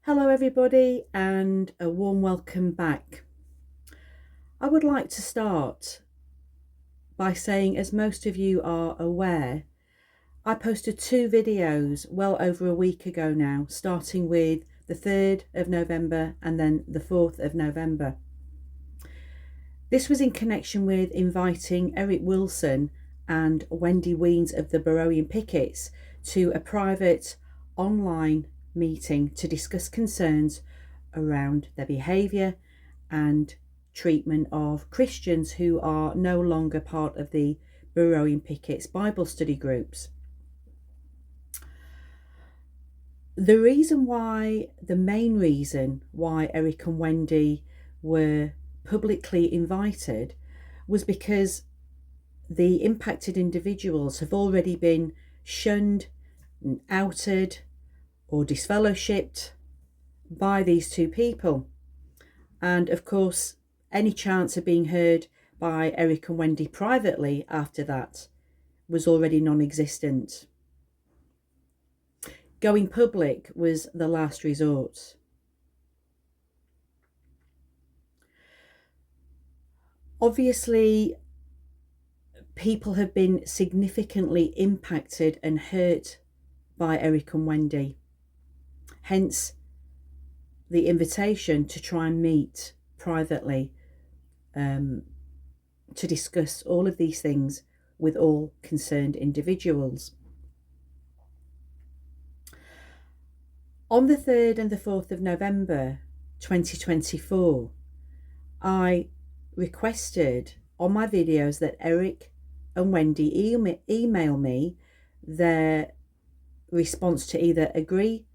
Hello everybody and a warm welcome back. I would like to start by saying, as most of you are aware, I posted two videos well over a week ago now, starting with the 3rd of November and then the 4th of November. This was in connection with inviting Eric Wilson and Wendy Weens of the Beroean Pickets to a private online meeting to discuss concerns around their behaviour and treatment of Christians who are no longer part of the Beroean Pickets Bible study groups. The main reason why Eric and Wendy were publicly invited was because the impacted individuals have already been shunned and outed or disfellowshipped by these two people. And of course, any chance of being heard by Eric and Wendy privately after that was already non-existent. Going public was the last resort. Obviously, people have been significantly impacted and hurt by Eric and Wendy. Hence, the invitation to try and meet privately to discuss all of these things with all concerned individuals. On the 3rd and the 4th of November 2024, I requested on my videos that Eric and Wendy email me their response to either agree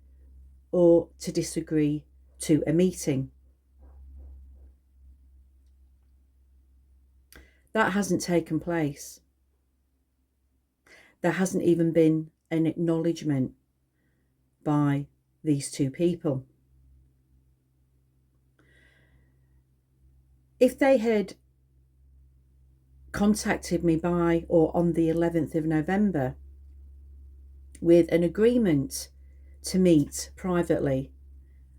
or to disagree to a meeting. That hasn't taken place. There hasn't even been an acknowledgement by these two people. If they had contacted me by or on the 11th of November with an agreement to meet privately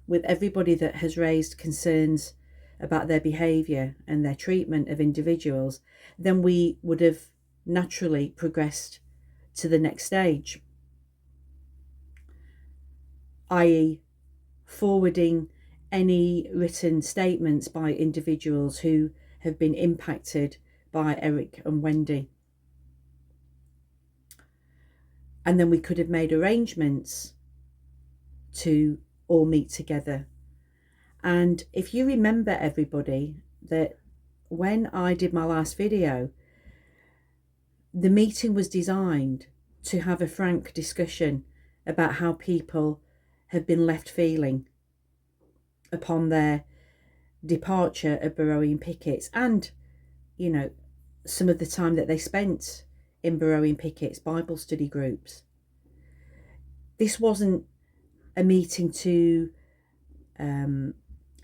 with everybody that has raised concerns about their behaviour and their treatment of individuals, then we would have naturally progressed to the next stage, i.e. forwarding any written statements by individuals who have been impacted by Eric and Wendy. And then we could have made arrangements to all meet together. And if you remember, everybody, that when I did my last video, the meeting was designed to have a frank discussion about how people have been left feeling upon their departure of Beroean Pickets, and, you know, some of the time that they spent in Beroean Pickets Bible study groups. This wasn't a meeting to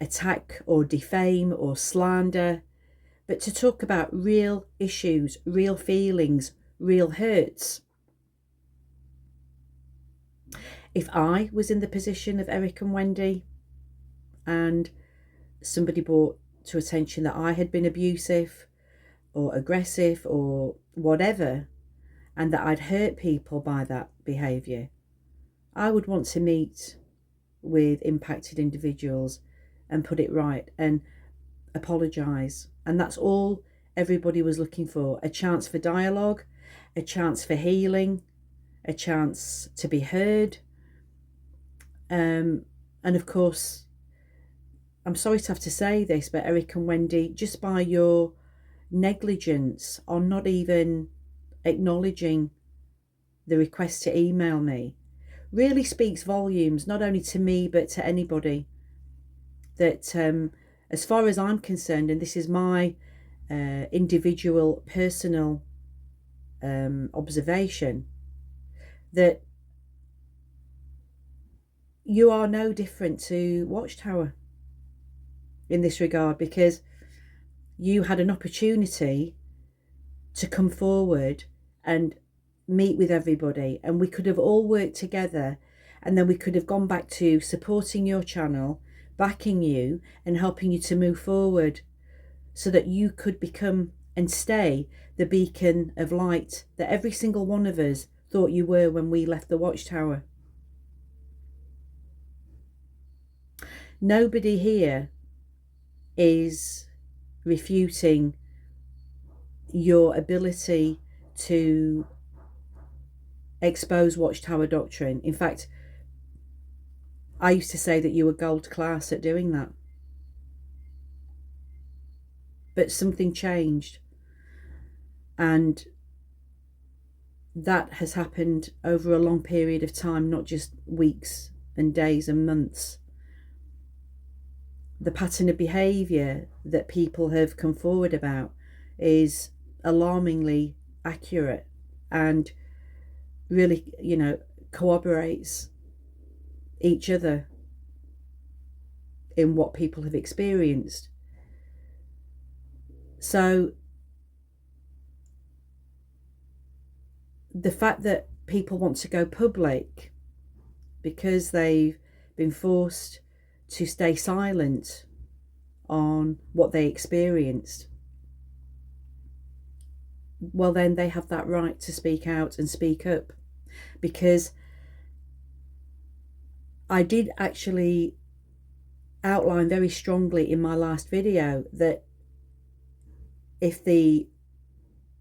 attack or defame or slander, but to talk about real issues, real feelings, real hurts. If I was in the position of Eric and Wendy and somebody brought to attention that I had been abusive or aggressive or whatever, and that I'd hurt people by that behaviour, I would want to meet with impacted individuals and put it right and apologise. And that's all everybody was looking for: a chance for dialogue, a chance for healing, a chance to be heard. And of course, I'm sorry to have to say this, but Eric and Wendy, just by your negligence on not even acknowledging the request to email me, really speaks volumes, not only to me but to anybody. That as far as I'm concerned, and this is my individual personal observation, that you are no different to Watchtower in this regard, because you had an opportunity to come forward and meet with everybody, and we could have all worked together And then we could have gone back to supporting your channel, backing you and helping you to move forward so that you could become and stay the beacon of light that every single one of us thought you were when we left the watchtower. Nobody here is refuting your ability to expose watchtower doctrine. In fact, I used to say that you were gold class at doing that. But something changed. And that has happened over a long period of time, not just weeks and days and months. The pattern of behaviour that people have come forward about is alarmingly accurate and really, corroborates each other in what people have experienced. So the fact that people want to go public because they've been forced to stay silent on what they experienced, well, then they have that right to speak out and speak up. Because I did actually outline very strongly in my last video that if the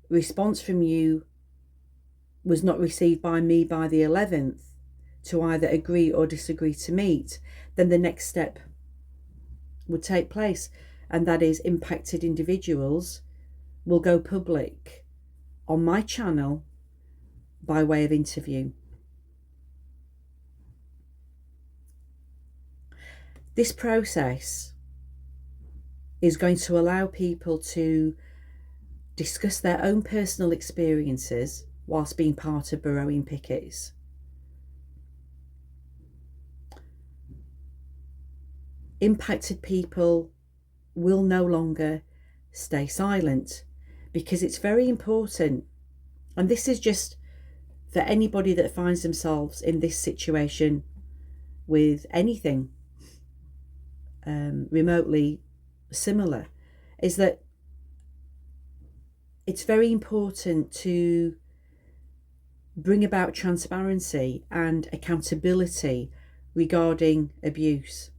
response from you was not received by me by the 11th to either agree or disagree to meet, then the next step would take place, and that is impacted individuals will go public on my channel by way of interview. This process is going to allow people to discuss their own personal experiences whilst being part of Beroean Pickets. Impacted people will no longer stay silent, because it's very important, and this is just for anybody that finds themselves in this situation with anything remotely similar, is that it's very important to bring about transparency and accountability regarding abuse.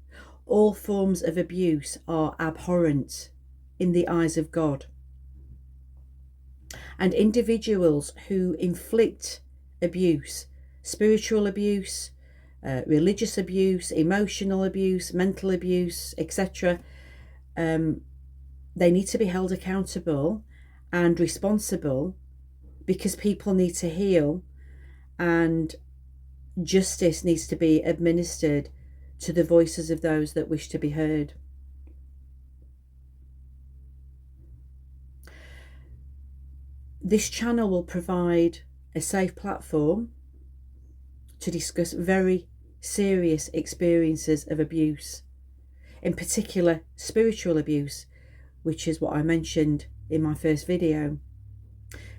All forms of abuse are abhorrent in the eyes of God. And individuals who inflict abuse, spiritual abuse, religious abuse, emotional abuse, mental abuse, etc., they need to be held accountable and responsible, because people need to heal and justice needs to be administered to the voices of those that wish to be heard. This channel will provide a safe platform to discuss very serious experiences of abuse, in particular spiritual abuse, which is what I mentioned in my first video.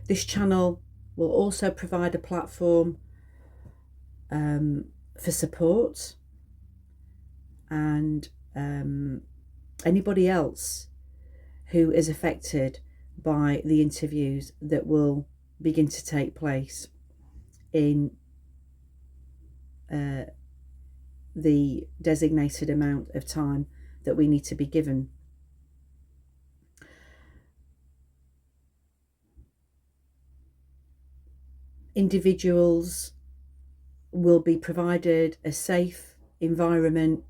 This channel will also provide a platform for support and anybody else who is affected by the interviews that will begin to take place in the designated amount of time that we need to be given. Individuals will be provided a safe environment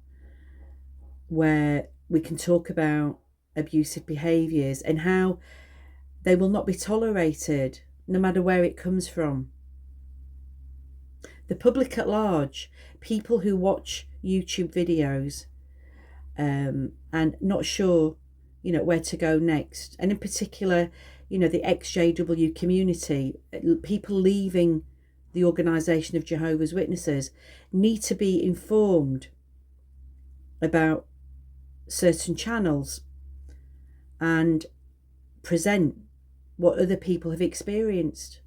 where we can talk about abusive behaviours and how they will not be tolerated, no matter where it comes from. The public at large, people who watch YouTube videos and not sure, where to go next, and in particular, the XJW community, people leaving the organisation of Jehovah's Witnesses, need to be informed about certain channels and present what other people have experienced,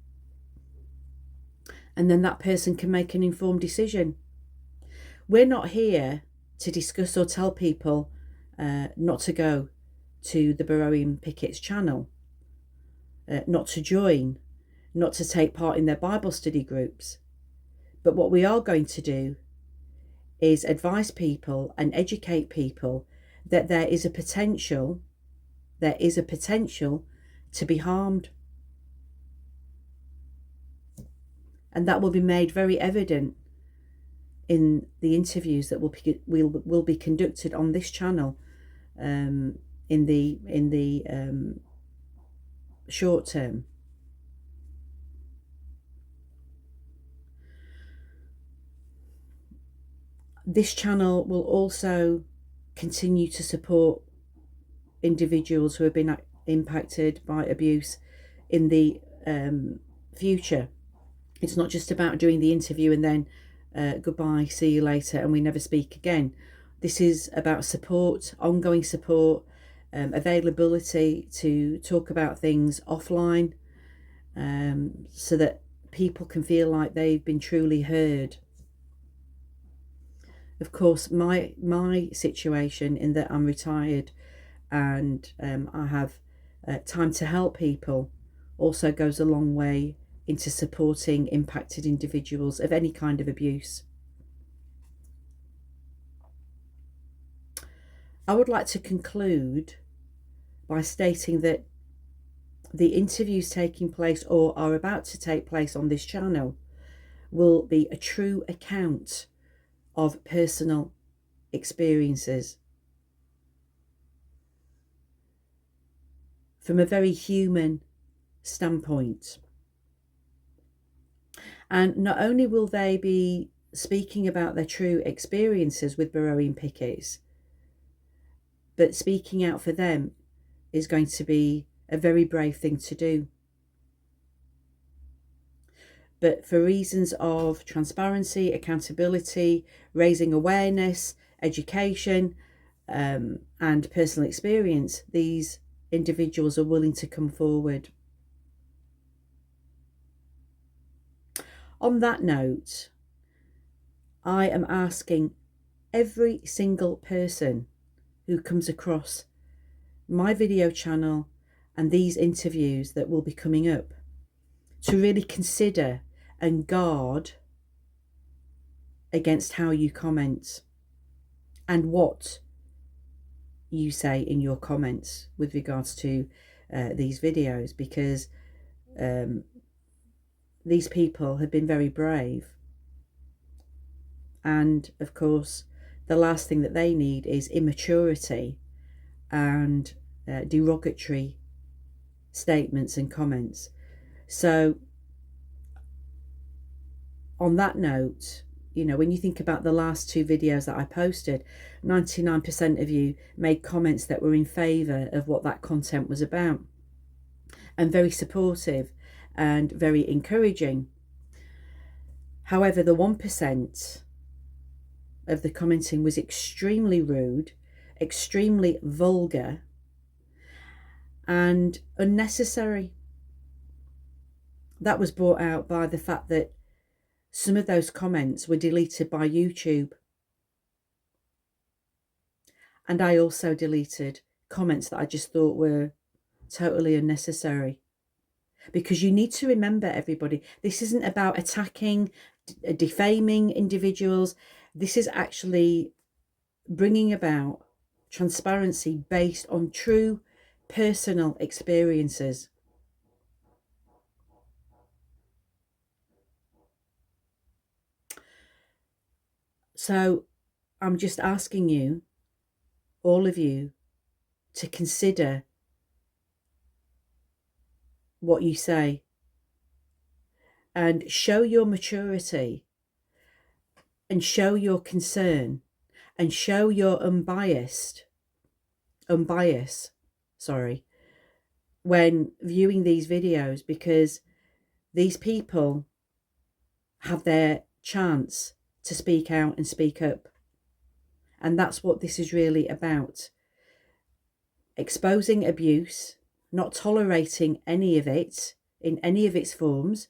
and then that person can make an informed decision. We're not here to discuss or tell people not to go to the Beroean Pickets channel, not to join, not to take part in their Bible study groups. But what we are going to do is advise people and educate people that there is a potential to be harmed. And that will be made very evident in the interviews that will be conducted on this channel in the short term. This channel will also continue to support individuals who have been impacted by abuse in the future. It's not just about doing the interview and then goodbye, see you later, and we never speak again. This is about support, ongoing support, availability to talk about things offline, so that people can feel like they've been truly heard. Of course, my situation, in that I'm retired and I have time to help people, also goes a long way into supporting impacted individuals of any kind of abuse. I would like to conclude by stating that the interviews taking place or are about to take place on this channel will be a true account of personal experiences from a very human standpoint. And not only will they be speaking about their true experiences with Beroean Pickets, but speaking out for them is going to be a very brave thing to do. But for reasons of transparency, accountability, raising awareness, education, and personal experience, these individuals are willing to come forward. On that note, I am asking every single person who comes across my video channel and these interviews that will be coming up to really consider and guard against how you comment and what you say in your comments with regards to these videos, because these people have been very brave, and of course the last thing that they need is immaturity and derogatory statements and comments. So on that note, you know, when you think about the last two videos that I posted, 99% of you made comments that were in favour of what that content was about, and very supportive and very encouraging. However, the 1% of the commenting was extremely rude, extremely vulgar, and unnecessary. That was brought out by the fact that some of those comments were deleted by YouTube. And I also deleted comments that I just thought were totally unnecessary. Because you need to remember, everybody, this isn't about attacking, defaming individuals. This is actually bringing about transparency based on true personal experiences. So I'm just asking you, all of you, to consider what you say and show your maturity and show your concern and show your unbias, when viewing these videos, because these people have their chance to speak out and speak up. And that's what this is really about. Exposing abuse, not tolerating any of it in any of its forms,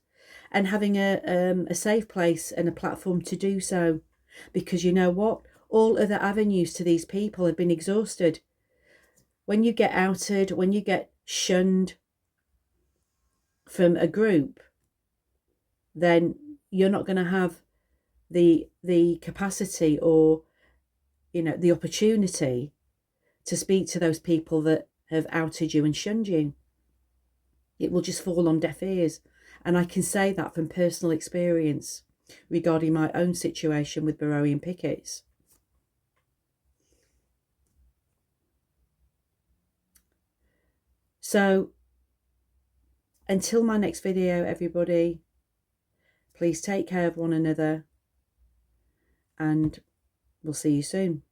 and having a safe place and a platform to do so. because you know what? All other avenues to these people have been exhausted. When you get outed, when you get shunned from a group, then you're not going to have the capacity or, you know, the opportunity to speak to those people that have outed you and shunned you. It will just fall on deaf ears. And I can say that from personal experience regarding my own situation with Beroean Pickets. So until my next video, everybody, please take care of one another, and we'll see you soon.